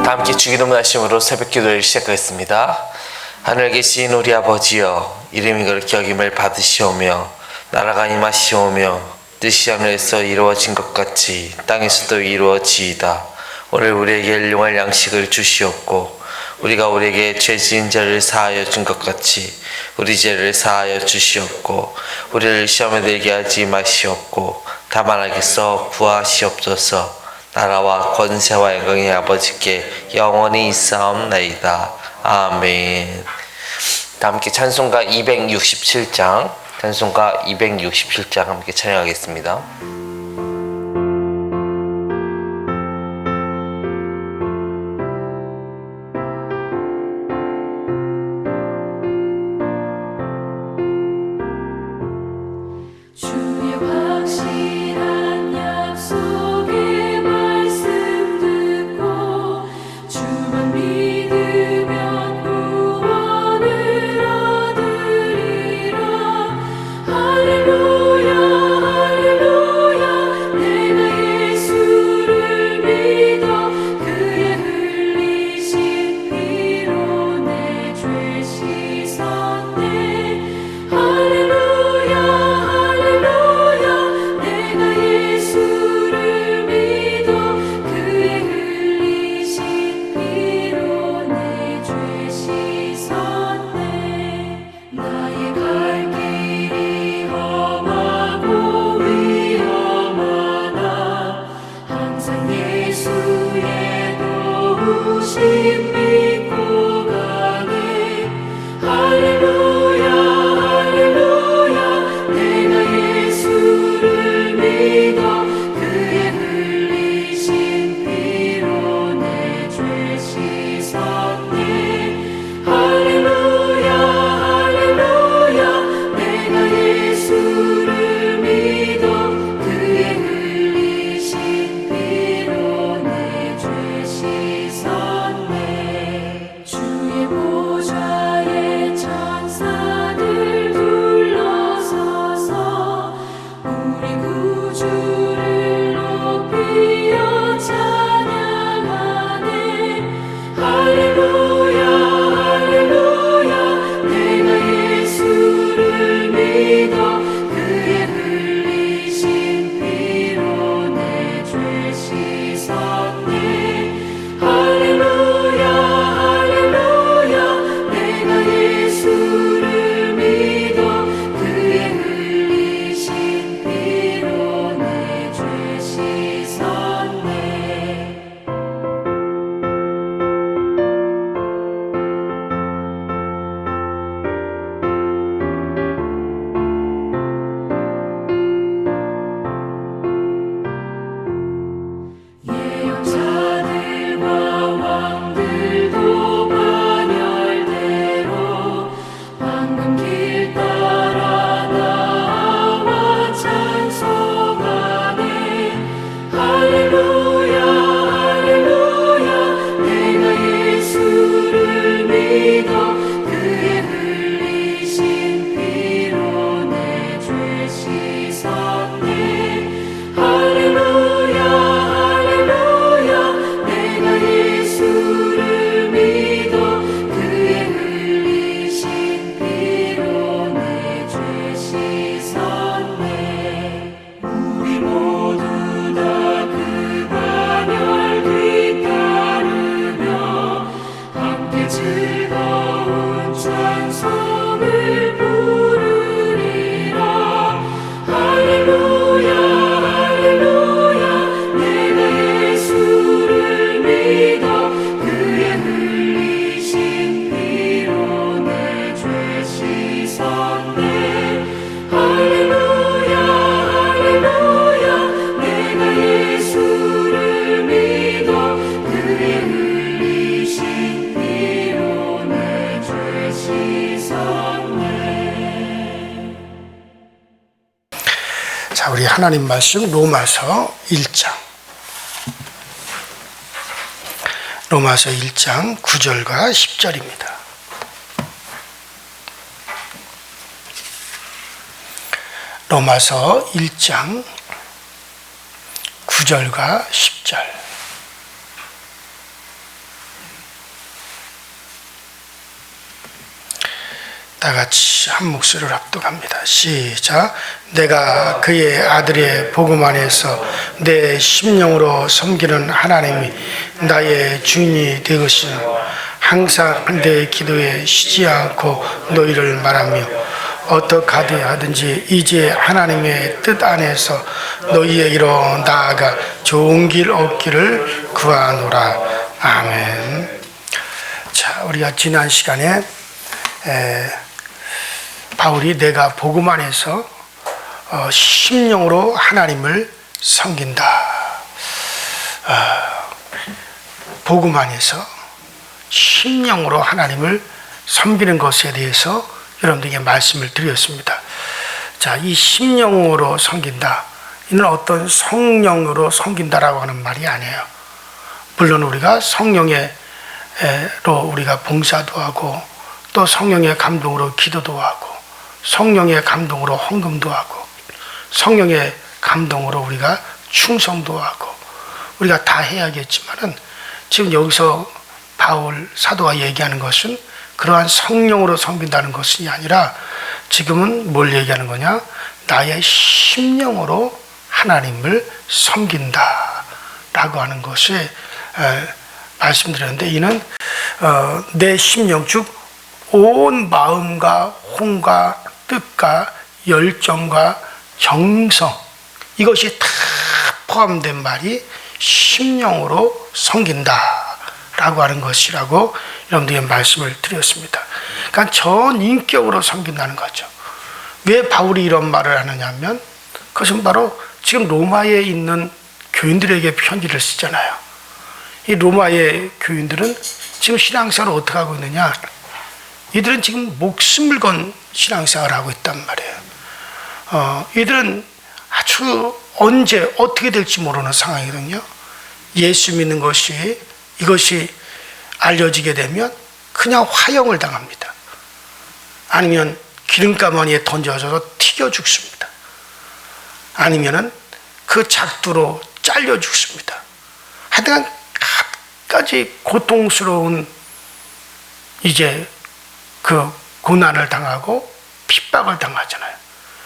다 함께 주기도문 하심으로 새벽 기도를 시작하겠습니다. 하늘 계신 우리 아버지여, 이름이 그렇게 여김을 받으시오며 나라가 임하시오며 뜻이 하늘에서 이루어진 것 같이 땅에서도 이루어지이다. 오늘 우리에게 일용할 양식을 주시옵고 우리가 우리에게 죄 지은 자를 사하여 준 것 같이 우리 죄를 사하여 주시옵고 우리를 시험에 들게 하지 마시옵고 다만 악에서 구하시옵소서. 나라와 권세와 영광의 아버지께 영원히 있사옵나이다. 아멘. 다 함께 찬송가 267장 함께 찬양하겠습니다. 자, 우리 하나님 말씀 로마서 1장. 로마서 1장 9절과 10절입니다. 로마서 1장 9절과 10절. 다 같이 한 목소리를 합독합니다. 시작. 내가 그의 아들의 복음 안에서 내 심령으로 섬기는 하나님이 나의 주인이 되으시며 항상 내 기도에 쉬지 않고 너희를 말하며 어떻게 하든지 이제 하나님의 뜻 안에서 너희에게로 나아가 좋은 길 얻기를 구하노라. 아멘. 자, 우리가 지난 시간에 바울이 내가 복음 안에서 심령으로 하나님을 섬긴다. 복음 안에서 심령으로 하나님을 섬기는 것에 대해서 여러분들에게 말씀을 드렸습니다. 자, 이 심령으로 섬긴다. 이는 어떤 성령으로 섬긴다라고 하는 말이 아니에요. 물론 우리가 성령으로 우리가 봉사도 하고 또 성령의 감동으로 기도도 하고 성령의 감동으로 헌금도 하고 성령의 감동으로 우리가 충성도 하고 우리가 다 해야겠지만은 지금 여기서 바울 사도가 얘기하는 것은 그러한 성령으로 섬긴다는 것이 아니라 지금은 뭘 얘기하는 거냐? 나의 심령으로 하나님을 섬긴다 라고 하는 것이 말씀드렸는데 이는 내 심령 즉 온 마음과 혼과 뜻과 열정과 정성 이것이 다 포함된 말이 심령으로 섬긴다 라고 하는 것이라고 여러분들에게 말씀을 드렸습니다. 그러니까 전 인격으로 섬긴다는 거죠. 왜 바울이 이런 말을 하느냐 하면 그것은 바로 지금 로마에 있는 교인들에게 편지를 쓰잖아요. 이 로마의 교인들은 지금 신앙생활을 어떻게 하고 있느냐? 이들은 지금 목숨을 건 신앙생활을 하고 있단 말이에요. 이들은 아주 언제 어떻게 될지 모르는 상황이거든요. 예수 믿는 것이 이것이 알려지게 되면 그냥 화형을 당합니다. 아니면 기름가마니에 던져져서 튀겨 죽습니다. 아니면은 그 작두로 잘려 죽습니다. 하여튼 갖가지 고통스러운 이제 그 고난을 당하고 핍박을 당하잖아요.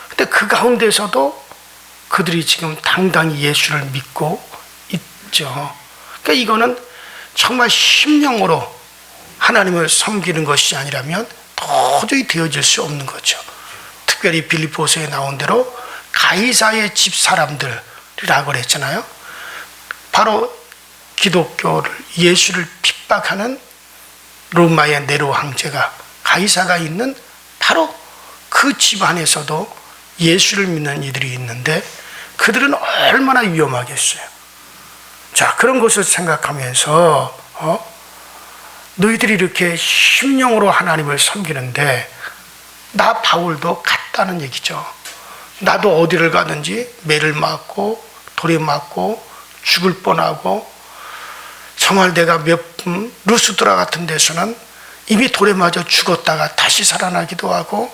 근데 그 가운데서도 그들이 지금 당당히 예수를 믿고 있죠. 그러니까 이거는 정말 심령으로 하나님을 섬기는 것이 아니라면 도저히 되어질 수 없는 거죠. 특별히 빌립보서에 나온 대로 가이사의 집 사람들이라고 그랬잖아요. 바로 기독교를 예수를 핍박하는 로마의 네로 황제가 가이사가 있는 바로 그 집안에서도 예수를 믿는 이들이 있는데 그들은 얼마나 위험하겠어요. 자, 그런 것을 생각하면서 너희들이 이렇게 심령으로 하나님을 섬기는데 나 바울도 같다는 얘기죠. 나도 어디를 가든지 매를 맞고 돌에 맞고 죽을 뻔하고 정말 내가 루스드라 같은 데서는 이미 돌에 맞아 죽었다가 다시 살아나기도 하고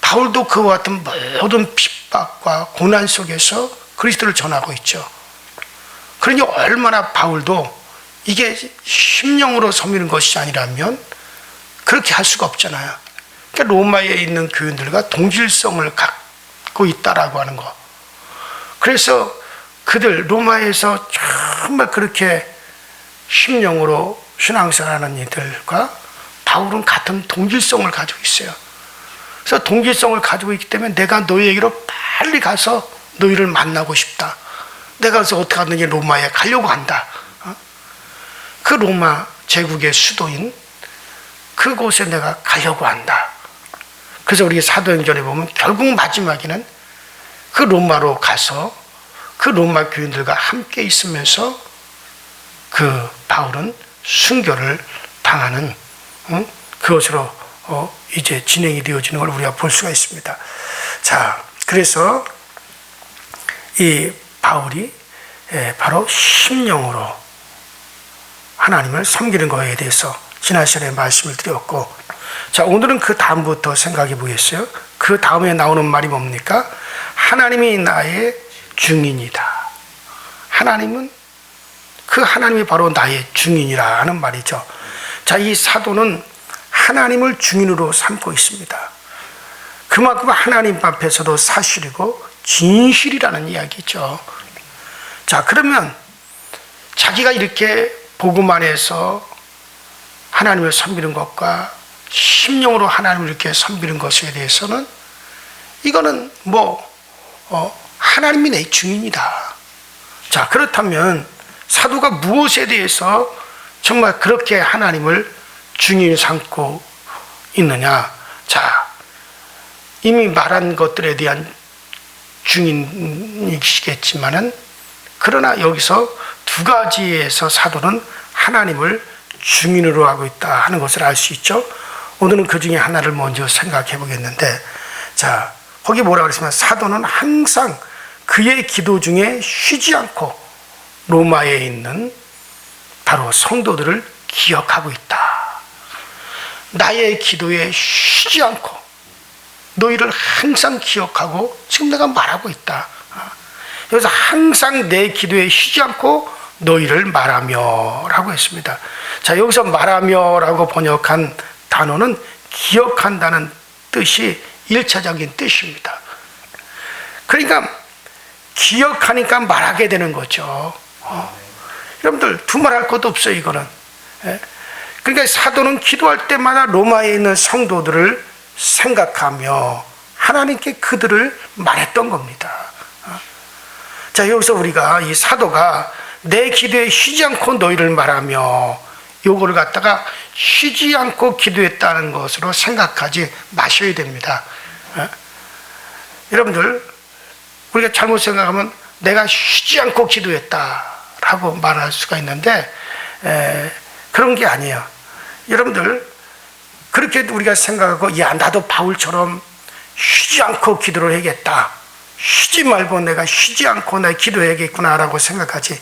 바울도 그와 같은 모든 핍박과 고난 속에서 그리스도를 전하고 있죠. 그러니 얼마나 바울도 이게 심령으로 섬기는 것이 아니라면 그렇게 할 수가 없잖아요. 그러니까 로마에 있는 교인들과 동질성을 갖고 있다라고 하는 거. 그래서 그들 로마에서 정말 그렇게 심령으로 신앙생활하는 이들과 바울은 같은 동질성을 가지고 있어요. 그래서 동질성을 가지고 있기 때문에 내가 너희에게로 빨리 가서 너희를 만나고 싶다. 내가 그래서 어떻게 하든지 로마에 가려고 한다. 그 로마 제국의 수도인 그곳에 내가 가려고 한다. 그래서 우리 사도행전에 보면 결국 마지막에는 그 로마로 가서 그 로마 교인들과 함께 있으면서 그 바울은 순교를 당하는 그것으로 이제 진행이 되어지는 걸 우리가 볼 수가 있습니다. 자, 그래서 이 바울이 바로 심령으로 하나님을 섬기는 것에 대해서 지난 시간에 말씀을 드렸고, 자, 오늘은 그 다음부터 생각해 보겠어요. 그 다음에 나오는 말이 뭡니까? 하나님이 나의 증인이다. 하나님은 그 하나님이 바로 나의 증인이라 하는 말이죠. 자, 이 사도는 하나님을 증인으로 삼고 있습니다. 그만큼 하나님 앞에서도 사실이고 진실이라는 이야기죠. 자, 그러면 자기가 이렇게 복음 안에서 하나님을 섬기는 것과 심령으로 하나님을 이렇게 섬기는 것에 대해서는 이거는 하나님이 내 증인이다. 자, 그렇다면 사도가 무엇에 대해서 정말 그렇게 하나님을 증인 삼고 있느냐? 자, 이미 말한 것들에 대한 증인이시겠지만은, 그러나 여기서 두 가지에서 사도는 하나님을 증인으로 하고 있다 하는 것을 알 수 있죠. 오늘은 그 중에 하나를 먼저 생각해 보겠는데, 자, 거기 뭐라고 그랬으면, 사도는 항상 그의 기도 중에 쉬지 않고 로마에 있는 바로 성도들을 기억하고 있다. 나의 기도에 쉬지 않고 너희를 항상 기억하고 지금 내가 말하고 있다. 여기서 항상 내 기도에 쉬지 않고 너희를 말하며 라고 했습니다. 자, 여기서 말하며 라고 번역한 단어는 기억한다는 뜻이 1차적인 뜻입니다. 그러니까 기억하니까 말하게 되는 거죠. 여러분들 두말할 것도 없어요, 이거는. 그러니까 사도는 기도할 때마다 로마에 있는 성도들을 생각하며 하나님께 그들을 말했던 겁니다. 자, 여기서 우리가 이 사도가 내 기도에 쉬지 않고 너희를 말하며, 요거를 갖다가 쉬지 않고 기도했다는 것으로 생각하지 마셔야 됩니다. 여러분들, 우리가 잘못 생각하면 내가 쉬지 않고 기도했다라고 말할 수가 있는데, 그런 게 아니에요. 여러분들, 그렇게 우리가 생각하고, 야, 나도 바울처럼 쉬지 않고 기도를 해야겠다, 쉬지 말고 내가 쉬지 않고 내 기도해야겠구나라고 생각하지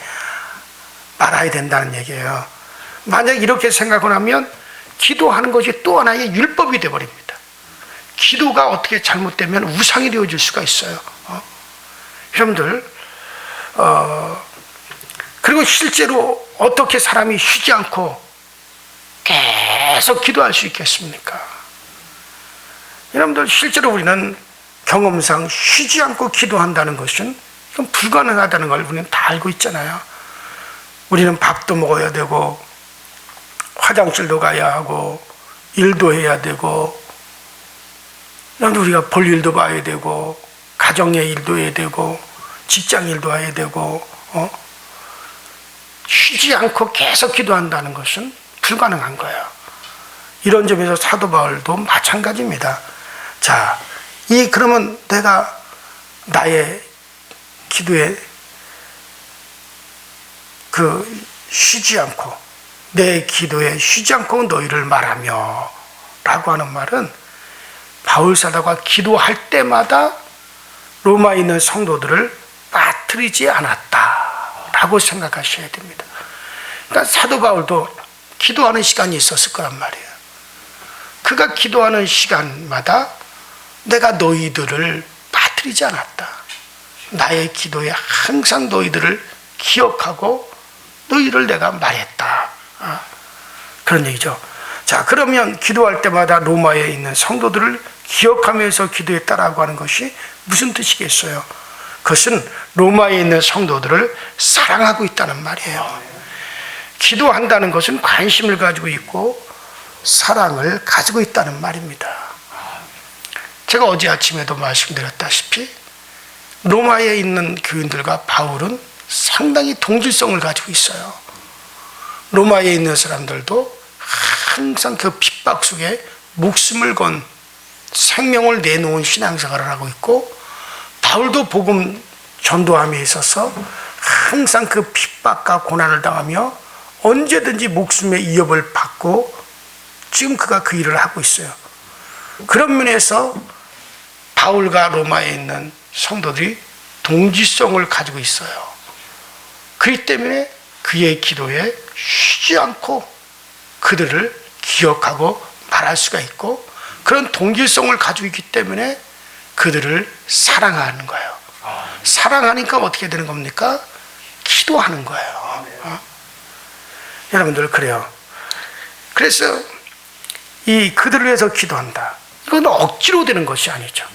말아야 된다는 얘기예요. 만약 이렇게 생각을 하면 기도하는 것이 또 하나의 율법이 되어버립니다. 기도가 어떻게 잘못되면 우상이 되어질 수가 있어요. 여러분들, 그리고 실제로 어떻게 사람이 쉬지 않고 계속 기도할 수 있겠습니까? 여러분들, 실제로 우리는 경험상 쉬지 않고 기도한다는 것은 이건 불가능하다는 걸 우리는 다 알고 있잖아요. 우리는 밥도 먹어야 되고, 화장실도 가야 하고, 일도 해야 되고, 우리가 볼 일도 봐야 되고, 가정의 일도 해야 되고, 직장 일도 해야 되고, 쉬지 않고 계속 기도한다는 것은 불가능한 거예요. 이런 점에서 사도 바울도 마찬가지입니다. 자, 그러면 내가 나의 기도에 쉬지 않고, 내 기도에 쉬지 않고 너희를 말하며 라고 하는 말은, 바울 사도가 기도할 때마다 로마에 있는 성도들을 빠뜨리지 않았다 라고 생각하셔야 됩니다. 그러니까 사도 바울도 기도하는 시간이 있었을 거란 말이에요. 그가 기도하는 시간마다 내가 너희들을 빠뜨리지 않았다. 나의 기도에 항상 너희들을 기억하고 너희를 내가 말했다. 그런 얘기죠. 자, 그러면 기도할 때마다 로마에 있는 성도들을 기억하면서 기도했다라고 하는 것이 무슨 뜻이겠어요? 그것은 로마에 있는 성도들을 사랑하고 있다는 말이에요. 기도한다는 것은 관심을 가지고 있고 사랑을 가지고 있다는 말입니다. 제가 어제 아침에도 말씀드렸다시피 로마에 있는 교인들과 바울은 상당히 동질성을 가지고 있어요. 로마에 있는 사람들도 항상 그 핍박 속에 목숨을 건 생명을 내놓은 신앙생활을 하고 있고, 바울도 복음 전도함에 있어서 항상 그 핍박과 고난을 당하며 언제든지 목숨의 위협을 받고 지금 그가 그 일을 하고 있어요. 그런 면에서 바울과 로마에 있는 성도들이 동질성을 가지고 있어요. 그렇기 때문에 그의 기도에 쉬지 않고 그들을 기억하고 말할 수가 있고, 그런 동질성을 가지고 있기 때문에 그들을 사랑하는 거예요. 사랑하니까 어떻게 되는 겁니까? 기도하는 거예요. 여러분들, 그래요. 그래서 그들을 위해서 기도한다. 이건 억지로 되는 것이 아니죠.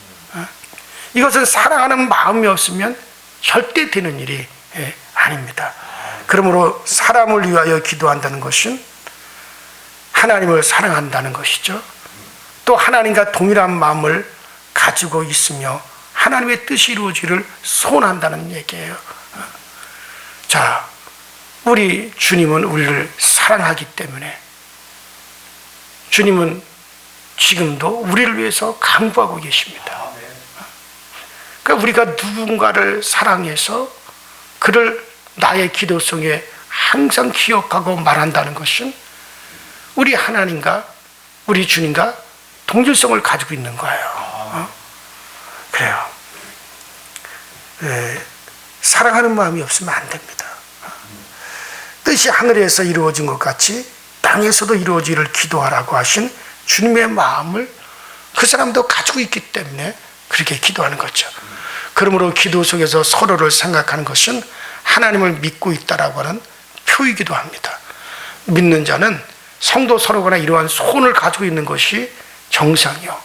이것은 사랑하는 마음이 없으면 절대 되는 일이 아닙니다. 그러므로 사람을 위하여 기도한다는 것은 하나님을 사랑한다는 것이죠. 또 하나님과 동일한 마음을 가지고 있으며 하나님의 뜻이 이루어지기를 소원한다는 얘기예요. 자, 우리 주님은 우리를 사랑하기 때문에 주님은 지금도 우리를 위해서 간구하고 계십니다. 그러니까 우리가 누군가를 사랑해서 그를 나의 기도 속에 항상 기억하고 말한다는 것은 우리 하나님과 우리 주님과 동질성을 가지고 있는 거예요. 그래요. 사랑하는 마음이 없으면 안 됩니다. 뜻이 하늘에서 이루어진 것 같이 땅에서도 이루어지기를 기도하라고 하신 주님의 마음을 그 사람도 가지고 있기 때문에 그렇게 기도하는 거죠. 그러므로 기도 속에서 서로를 생각하는 것은 하나님을 믿고 있다라고 하는 표이기도 합니다. 믿는 자는 성도 서로가 이러한 소원을 가지고 있는 것이 정상이요.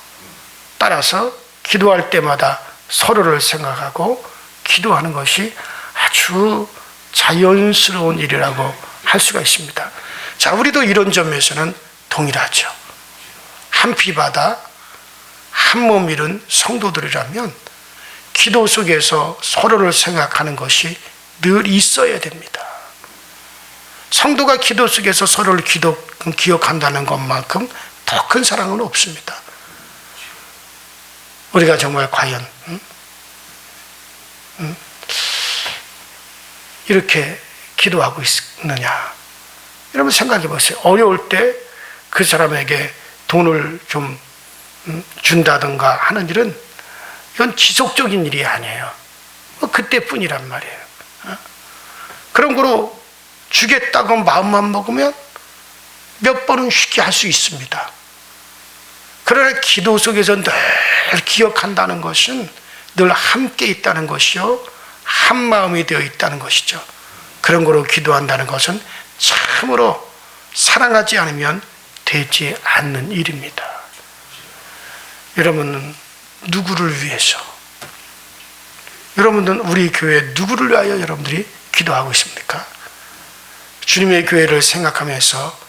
따라서 기도할 때마다 서로를 생각하고 기도하는 것이 아주 자연스러운 일이라고 할 수가 있습니다. 자, 우리도 이런 점에서는 동일하죠. 한 피바다 한 몸 이룬 성도들이라면 기도 속에서 서로를 생각하는 것이 늘 있어야 됩니다. 성도가 기도 속에서 서로를 기억한다는 것만큼 더 큰 사랑은 없습니다. 우리가 정말 과연 이렇게 기도하고 있느냐? 여러분 생각해 보세요. 어려울 때 그 사람에게 돈을 좀 준다든가 하는 일은 이건 지속적인 일이 아니에요. 그때뿐이란 말이에요. 그런 거로 주겠다고 마음만 먹으면 몇 번은 쉽게 할 수 있습니다. 그러나 기도 속에서 늘 기억한다는 것은 늘 함께 있다는 것이요, 한 마음이 되어 있다는 것이죠. 그런 거로 기도한다는 것은 참으로 사랑하지 않으면 되지 않는 일입니다. 여러분은 누구를 위해서, 여러분은 우리 교회 누구를 위하여 여러분들이 기도하고 있습니까? 주님의 교회를 생각하면서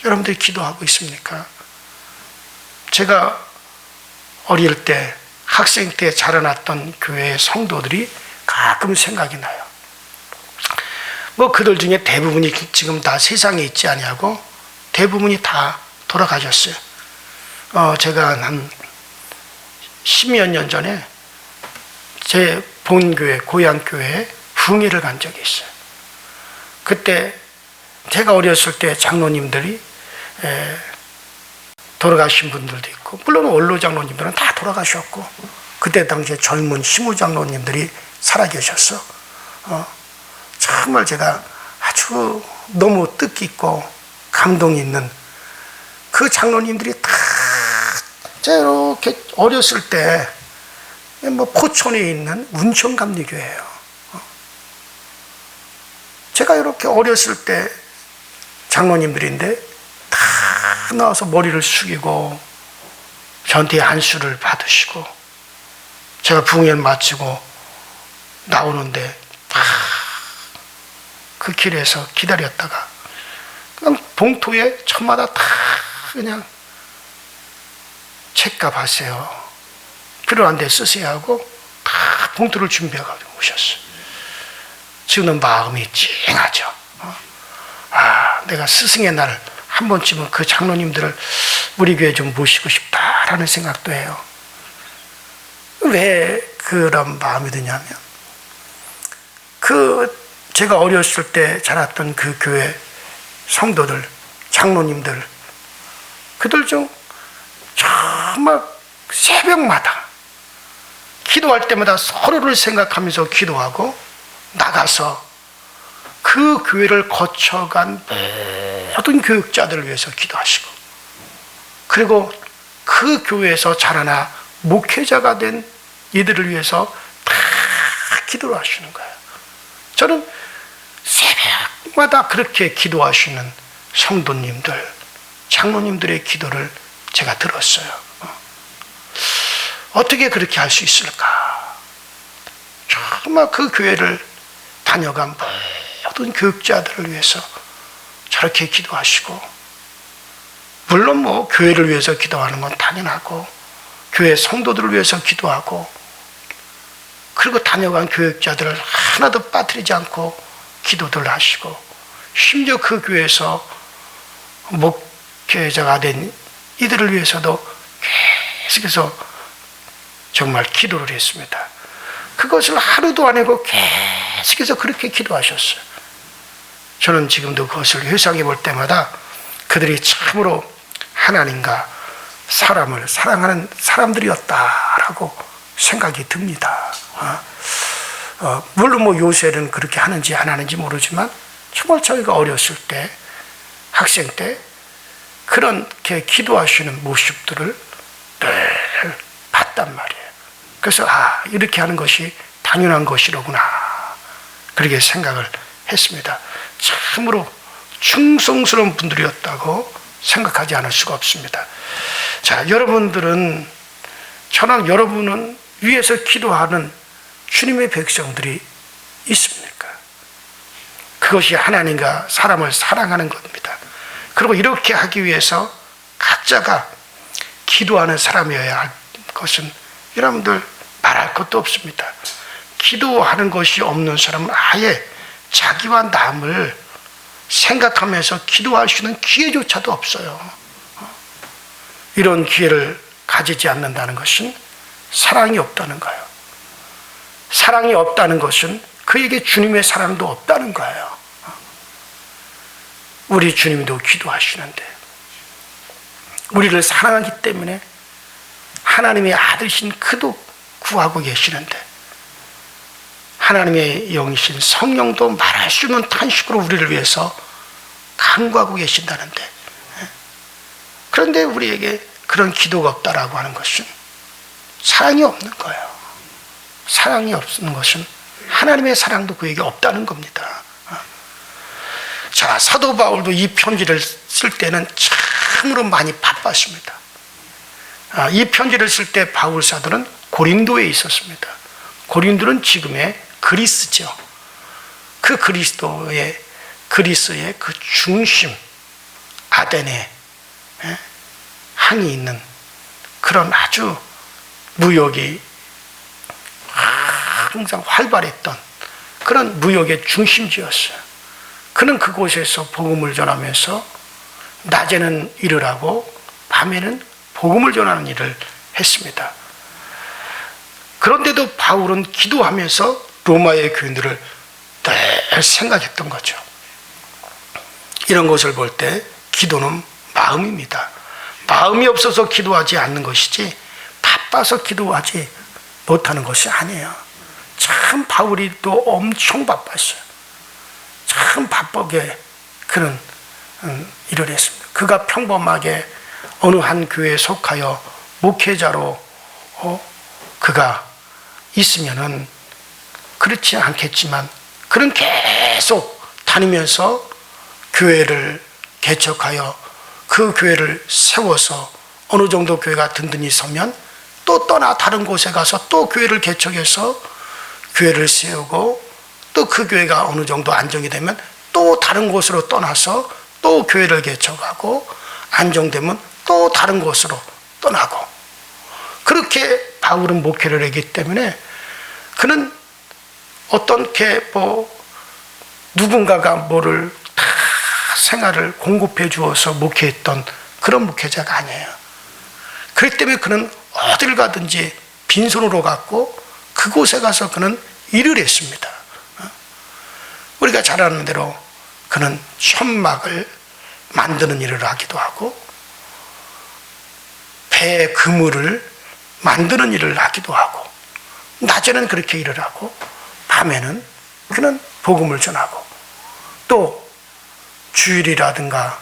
여러분들이 기도하고 있습니까? 제가 어릴 때 학생 때 자라났던 교회의 성도들이 가끔 생각이 나요. 그들 중에 대부분이 지금 다 세상에 있지 아니하고 대부분이 다 돌아가셨어요. 제가 한 10여 년 전에 제 본교회, 고향교회에 부흥회를 간 적이 있어요. 그때 제가 어렸을 때 장로님들이 돌아가신 분들도 있고, 물론 원로 장로님들은 다 돌아가셨고, 그때 당시에 젊은 시무 장로님들이 살아계셔서 정말 제가 아주 너무 뜻깊고 감동이 있는 그 장로님들이 다 제가 이렇게 어렸을 때 포천에 있는 운천감리교회예요. 제가 이렇게 어렸을 때 장로님들인데 다 나와서 머리를 숙이고 저한테 안수를 받으시고, 제가 부흥회를 마치고 나오는데 그 길에서 기다렸다가 그냥 봉투에 저마다 다 그냥 책값 하세요, 필요한 데 쓰세요 하고 다 봉투를 준비해가지고 오셨어요. 지금은 마음이 찡하죠. 내가 스승의 날 한 번쯤은 그 장로님들을 우리 교회에 좀 모시고 싶다라는 생각도 해요. 왜 그런 마음이 드냐면, 제가 어렸을 때 자랐던 그 교회 성도들, 장로님들, 그들 중 정말 새벽마다 기도할 때마다 서로를 생각하면서 기도하고 나가서 그 교회를 거쳐간 모든 교육자들을 위해서 기도하시고, 그리고 그 교회에서 자라나 목회자가 된 이들을 위해서 다 기도를 하시는 거예요. 저는 새벽마다 그렇게 기도하시는 성도님들, 장로님들의 기도를 제가 들었어요. 어떻게 그렇게 할 수 있을까? 정말 그 교회를 다녀간 모든 교육자들을 위해서 저렇게 기도하시고, 물론 뭐 교회를 위해서 기도하는 건 당연하고, 교회 성도들을 위해서 기도하고, 그리고 다녀간 교육자들을 하나도 빠뜨리지 않고 기도들 하시고, 심지어 그 교회에서 목회자가 된 이들을 위해서도 계속해서 정말 기도를 했습니다. 그것을 하루도 안 하고 계속해서 그렇게 기도하셨어요. 저는 지금도 그것을 회상해 볼 때마다 그들이 참으로 하나님과 사람을 사랑하는 사람들이었다라고 생각이 듭니다. 물론 뭐 요새는 그렇게 하는지 안 하는지 모르지만 정말 저희가 어렸을 때, 학생 때 그렇게 기도하시는 모습들을 늘 봤단 말이에요. 그래서 이렇게 하는 것이 당연한 것이로구나, 그렇게 생각을 했습니다. 참으로 충성스러운 분들이었다고 생각하지 않을 수가 없습니다. 자, 여러분들은, 저는 여러분은 위에서 기도하는 주님의 백성들이 있습니까? 그것이 하나님과 사람을 사랑하는 겁니다. 그리고 이렇게 하기 위해서 각자가 기도하는 사람이어야 할 것은 여러분들 말할 것도 없습니다. 기도하는 것이 없는 사람은 아예 자기와 남을 생각하면서 기도할 수 있는 기회조차도 없어요. 이런 기회를 가지지 않는다는 것은 사랑이 없다는 거예요. 사랑이 없다는 것은 그에게 주님의 사랑도 없다는 거예요. 우리 주님도 기도하시는데, 우리를 사랑하기 때문에 하나님의 아들이신 그도 구하고 계시는데, 하나님의 영이신 성령도 말할 수 없는 탄식으로 우리를 위해서 간구하고 계신다는데, 그런데 우리에게 그런 기도가 없다라고 하는 것은 사랑이 없는 거예요. 사랑이 없는 것은 하나님의 사랑도 그에게 없다는 겁니다. 자, 사도 바울도 이 편지를 쓸 때는 참으로 많이 바빴습니다. 이 편지를 쓸 때 바울 사도는 고린도에 있었습니다. 고린도는 지금의 그리스죠. 그 그리스의 그 중심, 아덴에 항이 있는 그런 아주 무역이 항상 활발했던 그런 무역의 중심지였어요. 그는 그곳에서 복음을 전하면서 낮에는 일을 하고 밤에는 복음을 전하는 일을 했습니다. 그런데도 바울은 기도하면서 로마의 교인들을 늘 생각했던 거죠. 이런 것을 볼 때 기도는 마음입니다. 마음이 없어서 기도하지 않는 것이지 바빠서 기도하지 못하는 것이 아니에요. 참 바울이 또 엄청 바빴어요. 참 바쁘게 그런 일을 했습니다. 그가 평범하게 어느 한 교회에 속하여 목회자로 그가 있으면은 그렇지 않겠지만, 그는 계속 다니면서 교회를 개척하여 그 교회를 세워서 어느 정도 교회가 든든히 서면 또 떠나 다른 곳에 가서 또 교회를 개척해서 교회를 세우고, 또 그 교회가 어느 정도 안정이 되면 또 다른 곳으로 떠나서 또 교회를 개척하고, 안정되면 또 다른 곳으로 떠나고, 그렇게 바울은 목회를 했기 때문에 그는 어떻게 누군가가 뭐를 다 생활을 공급해 주어서 목회했던 그런 목회자가 아니에요. 그렇기 때문에 그는 어딜 가든지 빈손으로 갔고 그곳에 가서 그는 일을 했습니다. 우리가 잘 아는 대로 그는 천막을 만드는 일을 하기도 하고 배 그물을 만드는 일을 하기도 하고, 낮에는 그렇게 일을 하고 밤에는 그는 복음을 전하고, 또 주일이라든가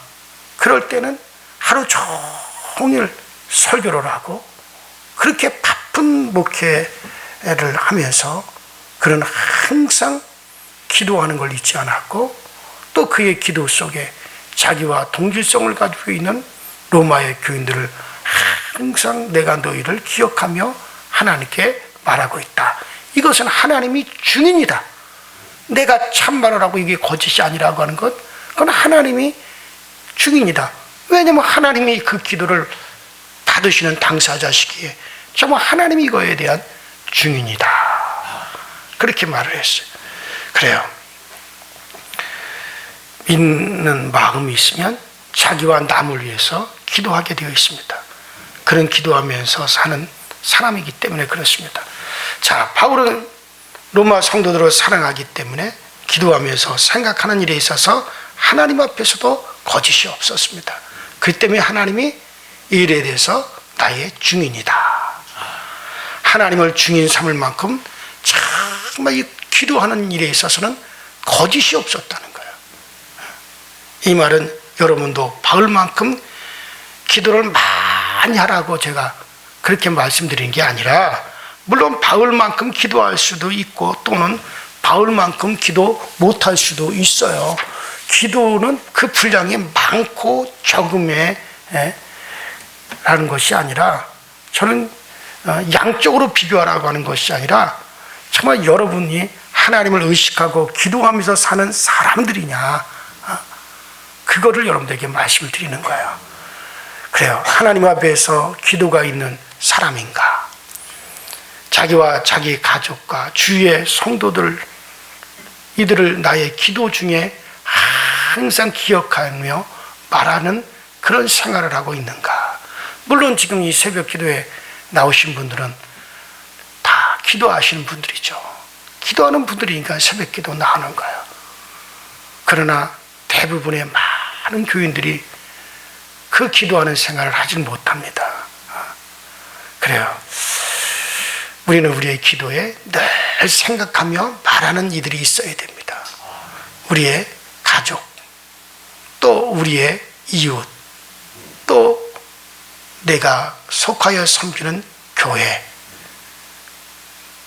그럴 때는 하루 종일 설교를 하고, 그렇게 바쁜 목회를 하면서 그는 항상 기도하는 걸 잊지 않았고, 또 그의 기도 속에 자기와 동질성을 가지고 있는 로마의 교인들을 항상 내가 너희를 기억하며 하나님께 말하고 있다. 이것은 하나님이 증인이다. 내가 참말을 하고 이게 거짓이 아니라고 하는 것, 그건 하나님이 증인이다. 왜냐하면 하나님이 그 기도를 받으시는 당사자시기에 정말 하나님이 이거에 대한 증인이다. 그렇게 말을 했어요. 그래요. 믿는 마음이 있으면 자기와 남을 위해서 기도하게 되어 있습니다. 그런 기도하면서 사는 사람이기 때문에 그렇습니다. 자, 바울은 로마 성도들을 사랑하기 때문에 기도하면서 생각하는 일에 있어서 하나님 앞에서도 거짓이 없었습니다. 그 때문에 하나님이 이 일에 대해서 나의 증인이다. 하나님을 증인 삼을 만큼 정말 이 기도하는 일에 있어서는 거짓이 없었다는 거예요. 이 말은 여러분도 바울만큼 기도를 많이 하라고 제가 그렇게 말씀드린 게 아니라, 물론 바울만큼 기도할 수도 있고 또는 바울만큼 기도 못할 수도 있어요. 기도는 그 분량이 많고 적음에 라는 것이 아니라, 저는 양쪽으로 비교하라고 하는 것이 아니라 정말 여러분이 하나님을 의식하고 기도하면서 사는 사람들이냐, 그거를 여러분들에게 말씀을 드리는 거예요. 그래요. 하나님 앞에서 기도가 있는 사람인가, 자기와 자기 가족과 주위의 성도들, 이들을 나의 기도 중에 항상 기억하며 말하는 그런 생활을 하고 있는가. 물론 지금 이 새벽 기도에 나오신 분들은 다 기도하시는 분들이죠. 기도하는 분들이니까 새벽 기도 나오는 거예요. 그러나 대부분의 많은 교인들이 그 기도하는 생활을 하지 못합니다. 그래요. 우리는 우리의 기도에 늘 생각하며 말하는 이들이 있어야 됩니다. 우리의 가족, 또 우리의 이웃, 또 내가 속하여 섬기는 교회,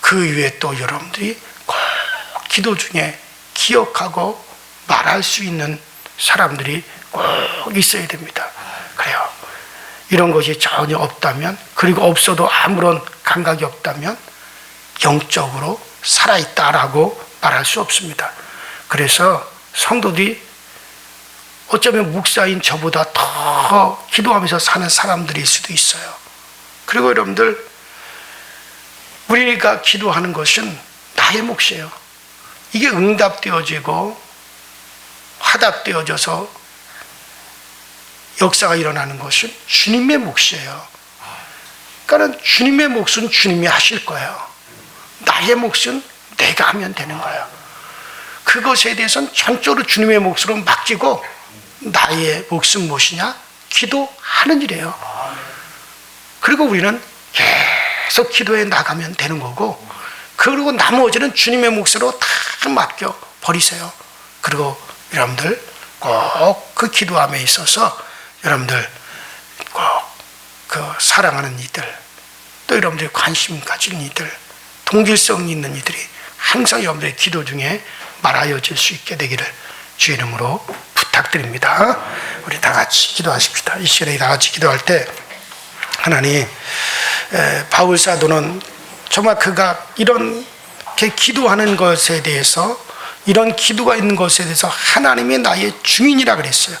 그 이외에 또 여러분들이 꼭 기도 중에 기억하고 말할 수 있는 사람들이 꼭 있어야 됩니다. 그래요. 이런 것이 전혀 없다면, 그리고 없어도 아무런 감각이 없다면 영적으로 살아있다라고 말할 수 없습니다. 그래서 성도들이 어쩌면 목사인 저보다 더 기도하면서 사는 사람들일 수도 있어요. 그리고 여러분들, 우리가 기도하는 것은 나의 몫이에요. 이게 응답되어지고 화답되어져서 역사가 일어나는 것은 주님의 몫이에요. 그러니까 주님의 몫은 주님이 하실 거예요. 나의 몫은 내가 하면 되는 거예요. 그것에 대해서는 전적으로 주님의 몫으로 맡기고, 나의 몫은 무엇이냐? 기도하는 일이에요. 그리고 우리는 계속 기도해 나가면 되는 거고, 그리고 나머지는 주님의 몫으로 다 맡겨 버리세요. 그리고 여러분들 꼭 그 기도함에 있어서 여러분들 꼭 그 사랑하는 이들, 또 여러분들이 관심 가진 이들, 동질성 있는 이들이 항상 여러분들의 기도 중에 말하여질 수 있게 되기를 주의 이름으로 부탁드립니다. 우리 다 같이 기도하십시다. 이 시간에 다 같이 기도할 때, 하나님, 바울 사도는 정말 그가 이렇게 기도하는 것에 대해서, 이런 기도가 있는 것에 대해서 하나님이 나의 증인이라 그랬어요.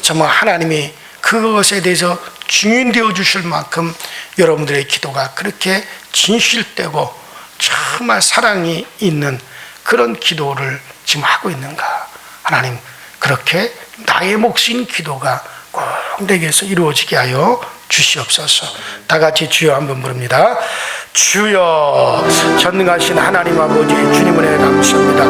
정말 하나님이 그것에 대해서 증인되어 주실 만큼 여러분들의 기도가 그렇게 진실되고 정말 사랑이 있는 그런 기도를 지금 하고 있는가. 하나님, 그렇게 나의 몫인 기도가 꼭 내게서 이루어지게 하여 주시옵소서. 다 같이 주여 한번 부릅니다. 주여, 전능하신 하나님 아버지, 주님 은혜 감사합니다.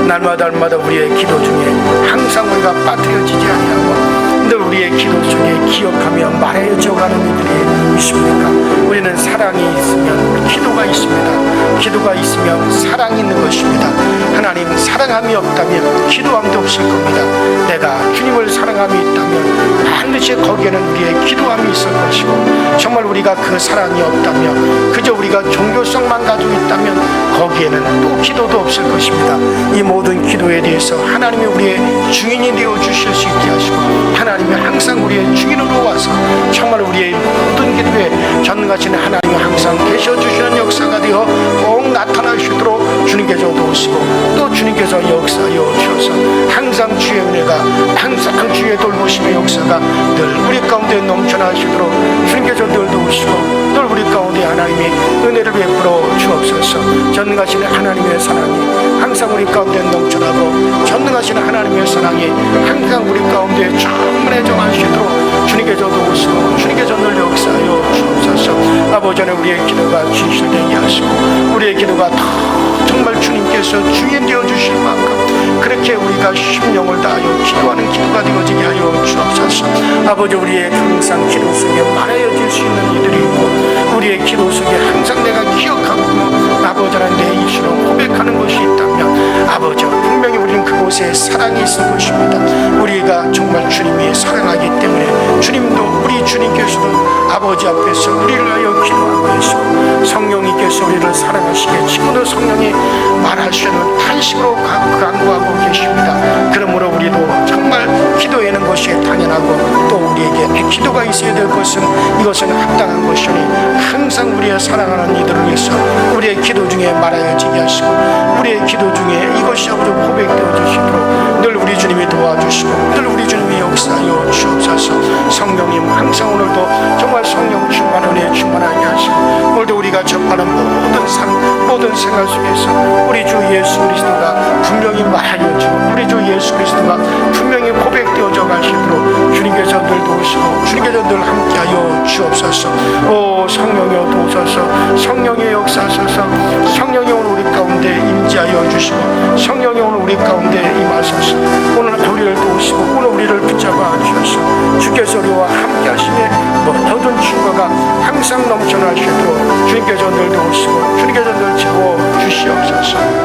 날마다 우리의 기도 중에 항상 우리가 빠뜨려지지 아니하고 늘 우리의 기도 중에 기억하며 말해져가는 이들이 있습니까? 우리는 사랑이 있으면 기도가 있습니다. 기도가 있으면 사랑이 있는 것입니다. 하나님, 사랑함이 없다면 기도함도 없을 겁니다. 내가 주님을 사랑함이 있다면 반드시 거기에는 우리의 기도함이 있을 것이고, 정말 우리가 그 사랑이 없다면, 그저 우리가 종교성만 가지고 있다면 거기에는 또 기도도 없을 것입니다. 이 모든 기도에 대해서 하나님이 우리의 주인이 되어 주실 수 있게 하시고, 하나님이 항상 우리의 주인으로 와서 정말 우리의 모든 기도에 전능하신 하나님이 항상 계셔주시는 역사가 되어 꼭 나타나시도록 주님께서 도우시고 또 주님께서 역사하여 주셔서 항상 주의 은혜가 항상 주의 돌보심의 역사가 늘 우리 가운데 넘쳐나시도록 주님께서 늘 도우시고 늘 우리 가운데 하나님이 은혜를 베풀어 주옵소서. 전능하신 하나님의 사랑이 항상 우리 가운데 넘쳐나고 전능하신 하나님의 사랑이 항상 우리 가운데 충만해 정하시도록 주님께서 도우시고 주님께서 늘 역사하여 주옵소서. 아버지 하나님 우리의 기도가 진실되게 하시고 우리의 기도가 다 정말 주님께서 주인 되어주실 만큼 그렇게 우리가 심령을 다하여 기도하는 기도가 되어지게 하여 주옵소서. 아버지 우리의 항상 기도 속에 말하여질 수 있는 이들이 있고 우리의 기도 속에 항상 내가 기억하고 아버지 하나님 내 입술로 고백하는 것이 있다면 아버지 분명히 우리는 그곳에 사랑이 있을 것입니다. 우리가 정말 주님이 사랑하기 때문에 주님도 우리 주님께서도 아버지 앞에서 우리를 하여 기도하고 계시고 성령님께서 우리를 사랑하시기에 지금도 성령이 말하시는 탄식으로 간구하고 계십니다. 그러므로 우리도 정말 기도에는 것이 당연하고 또 우리에게 기도가 있어야 될 것은 이것은 합당한 것이니 항상 우리의 사랑하는 이들을 위해서 우리의 기도 중에 말하여지게 하시고 우리의 기도 중에 이것이 아버지 고백되어 주시도록 늘 우리 주님이 도와주시고 늘 우리 주님이 역사하여 주옵소서. 성령님 항상 오늘도 정말 성령 충만 은혜 충만하게 하시고 오늘도 우리가 접하는 모든 생활 속에서 우리 주 예수 그리스도가 분명히 말하여지고 우리 주 예수 그리스도가 분명히 고백되어져 가시도록 주님께서 늘 도우시고 주님께서 늘 함께하여 주옵소서. 오 성령이여 도우소서. 성령의 역사하소서. 성령이 오늘 우리 가운데 임재하여 주시고 성령이 오늘 우리 가운데 임하소서. 오늘 우리를 도우시고 오늘 우리를 붙잡아 주셔서 주께서 우리와 함께 하심에 모든 충고가 항상 넘쳐나시도록 주님께서 늘 도우시고 주님께서 늘 채워 주시옵소서.